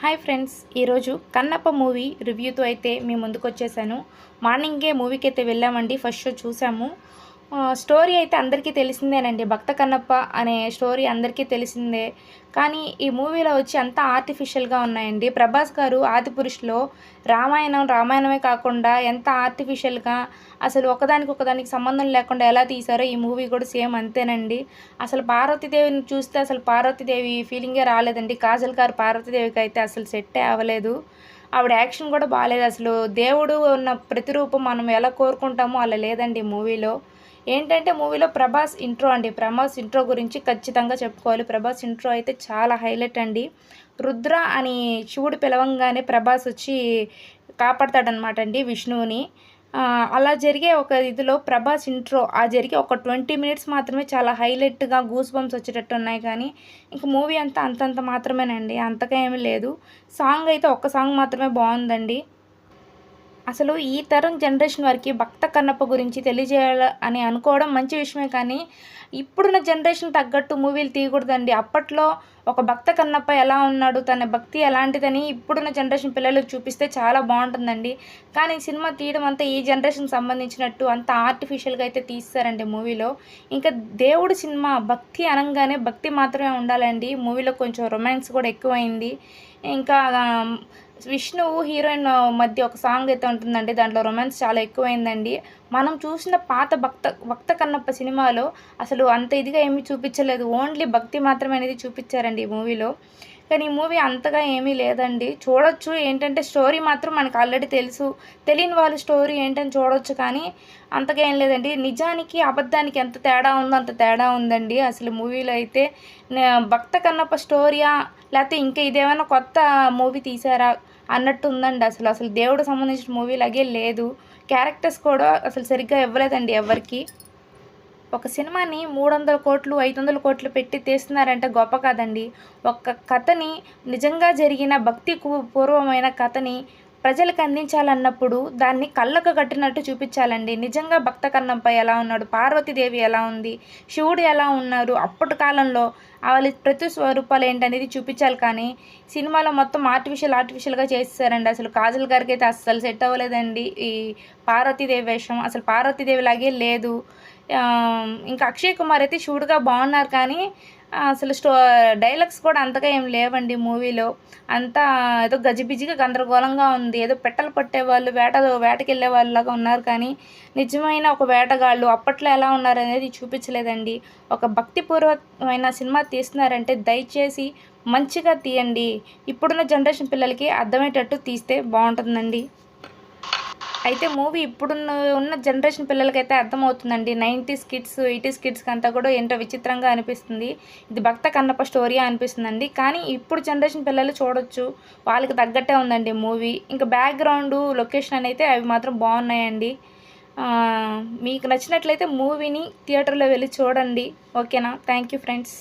Hi friends, ఈరోజు Kannappa movie రివ్యూతో అయితే మీ ముందుకు వచ్చేసాను. మార్నింగే మూవీకి అయితే వెళ్ళామండి. ఫస్ట్ షో చూసాము. స్టోరీ అయితే అందరికీ తెలిసిందేనండి. భక్త కన్నప్ప అనే స్టోరీ అందరికీ తెలిసిందే. కానీ ఈ మూవీలో వచ్చి అంతా ఆర్టిఫిషియల్గా ఉన్నాయండి. ప్రభాస్ గారు ఆదిపురుషులో రామాయణమే కాకుండా ఎంత ఆర్టిఫిషియల్గా అసలు ఒకదానికి సంబంధం లేకుండా ఎలా తీశారో ఈ మూవీ కూడా సేమ్ అంతేనండి. అసలు పార్వతీదేవిని చూస్తే అసలు పార్వతీదేవి ఫీలింగే రాలేదండి. కాజల్ గారు పార్వతీదేవికి అయితే అసలు సెట్టే అవ్వలేదు. ఆవిడ యాక్షన్ కూడా బాగాలేదు. అసలు దేవుడు ఉన్న ప్రతిరూపం మనం ఎలా కోరుకుంటామో అలా లేదండి మూవీలో. ఏంటంటే మూవీలో ప్రభాస్ ఇంట్రో అండి. ప్రభాస్ ఇంట్రో గురించి ఖచ్చితంగా చెప్పుకోవాలి. ప్రభాస్ ఇంట్రో అయితే చాలా హైలైట్ అండి. రుద్ర అని శివుడు పిలవంగానే ప్రభాస్ వచ్చి కాపాడతాడనమాట అండి విష్ణువుని. అలా జరిగే ఒక ఇదిలో ప్రభాస్ ఇంట్రో జరిగే ఒక 20 మినిట్స్ మాత్రమే చాలా హైలైట్గా గూస్ బంప్స్ వచ్చేటట్టు ఉన్నాయి. కానీ ఇంక మూవీ అంతా అంతంత మాత్రమేనండి, అంతగా ఏమీ లేదు. సాంగ్ అయితే ఒక్క సాంగ్ మాత్రమే బాగుందండి. అసలు ఈ తరం జనరేషన్ వారికి భక్త కన్నప్ప గురించి తెలియజేయాలి అని అనుకోవడం మంచి విషయమే. కానీ ఇప్పుడున్న జనరేషన్ తగ్గట్టు మూవీలు తీయకూడదండి. అప్పట్లో ఒక భక్త కన్నప్ప ఎలా ఉన్నాడు, తన భక్తి ఎలాంటిదని ఇప్పుడున్న జనరేషన్ పిల్లలకు చూపిస్తే చాలా బాగుంటుందండి. కానీ సినిమా తీయడం అంతా ఈ జనరేషన్కి సంబంధించినట్టు అంత ఆర్టిఫిషియల్గా అయితే తీస్తారండి మూవీలో. ఇంకా దేవుడు సినిమా భక్తి అనగానే భక్తి మాత్రమే ఉండాలండి. మూవీలో కొంచెం రొమాన్స్ కూడా ఎక్కువైంది. ఇంకా విష్ణువు హీరోయిన్ మధ్య ఒక సాంగ్ అయితే ఉంటుందండి. దాంట్లో రొమాన్స్ చాలా ఎక్కువైందండి. మనం చూసిన పాత భక్త కన్నప్ప సినిమాలో అసలు అంత ఇదిగా ఏమీ చూపించలేదు. ఓన్లీ భక్తి మాత్రమే అనేది చూపించారండి ఈ మూవీలో. కానీ ఈ మూవీ అంతగా ఏమీ లేదండి. చూడొచ్చు. ఏంటంటే స్టోరీ మాత్రం మనకు ఆల్రెడీ తెలుసు. తెలియని వాళ్ళ స్టోరీ ఏంటని చూడొచ్చు. కానీ అంతగా ఏం లేదండి. నిజానికి అబద్ధానికి ఎంత తేడా ఉందో అంత తేడా ఉందండి అసలు మూవీలో అయితే. భక్త కన్నప్ప స్టోరీయా లేకపోతే ఇంకా ఇదేమైనా కొత్త మూవీ తీసారా అన్నట్టు ఉందండి. అసలు దేవుడికి సంబంధించిన మూవీ లాగే లేదు. క్యారెక్టర్స్ కూడా అసలు సరిగ్గా ఇవ్వలేదండి ఎవరికి. ఒక సినిమాని 300 కోట్లు 500 కోట్లు పెట్టి తీస్తున్నారంటే గొప్ప కాదండి. ఒక కథని, నిజంగా జరిగిన భక్తికు పూర్వమైన కథని ప్రజలకు అందించాలన్నప్పుడు దాన్ని కళ్ళకు కట్టినట్టు చూపించాలండి. నిజంగా భక్త కన్నప్ప ఎలా ఉన్నాడు, పార్వతీదేవి ఎలా ఉంది, శివుడు ఎలా ఉన్నారు, అప్పటి కాలంలో వాళ్ళ ప్రతి స్వరూపాలు ఏంటనేది చూపించాలి. కానీ సినిమాలో మొత్తం ఆర్టిఫిషియల్గా చేసేసారండి. అసలు కాజల్ గారికి అయితే అస్సలు సెట్ అవ్వలేదండి ఈ పార్వతీదేవి వేషం. అసలు పార్వతీదేవి లాగే లేదు. ఇంకా అక్షయ్ కుమార్ అయితే శివుడుగా బాగున్నారు. కానీ అసలు డైలాగ్స్ కూడా అంతగా ఏం లేవండి మూవీలో. అంతా ఏదో గజిబిజిగా గందరగోళంగా ఉంది. ఏదో పెట్టలు పట్టేవాళ్ళు వేటకెళ్ళే వాళ్ళలాగా ఉన్నారు. కానీ నిజమైన ఒక వేటగాళ్ళు అప్పట్లో ఎలా ఉన్నారు అనేది చూపించలేదండి. ఒక భక్తిపూర్వకమైన సినిమా తీస్తున్నారంటే దయచేసి మంచిగా తీయండి. ఇప్పుడున్న జనరేషన్ పిల్లలకి అర్థమయ్యేటట్టు తీస్తే బాగుంటుందండి. అయితే మూవీ ఉన్న జనరేషన్ పిల్లలకైతే అర్థమవుతుందండి. 90s కిడ్స్ 80s కిడ్స్కి అంతా కూడా ఏంటో విచిత్రంగా అనిపిస్తుంది. ఇది భక్త కన్నప్ప స్టోరీ అనిపిస్తుందండి. కానీ ఇప్పుడు జనరేషన్ పిల్లలు చూడొచ్చు. వాళ్ళకి తగ్గట్టే ఉందండి మూవీ. ఇంకా బ్యాక్గ్రౌండ్ లొకేషన్ అయితే అవి మాత్రం బాగున్నాయండి. మీకు నచ్చినట్లయితే మూవీని థియేటర్లో వెళ్ళి చూడండి. ఓకేనా? Thank you friends.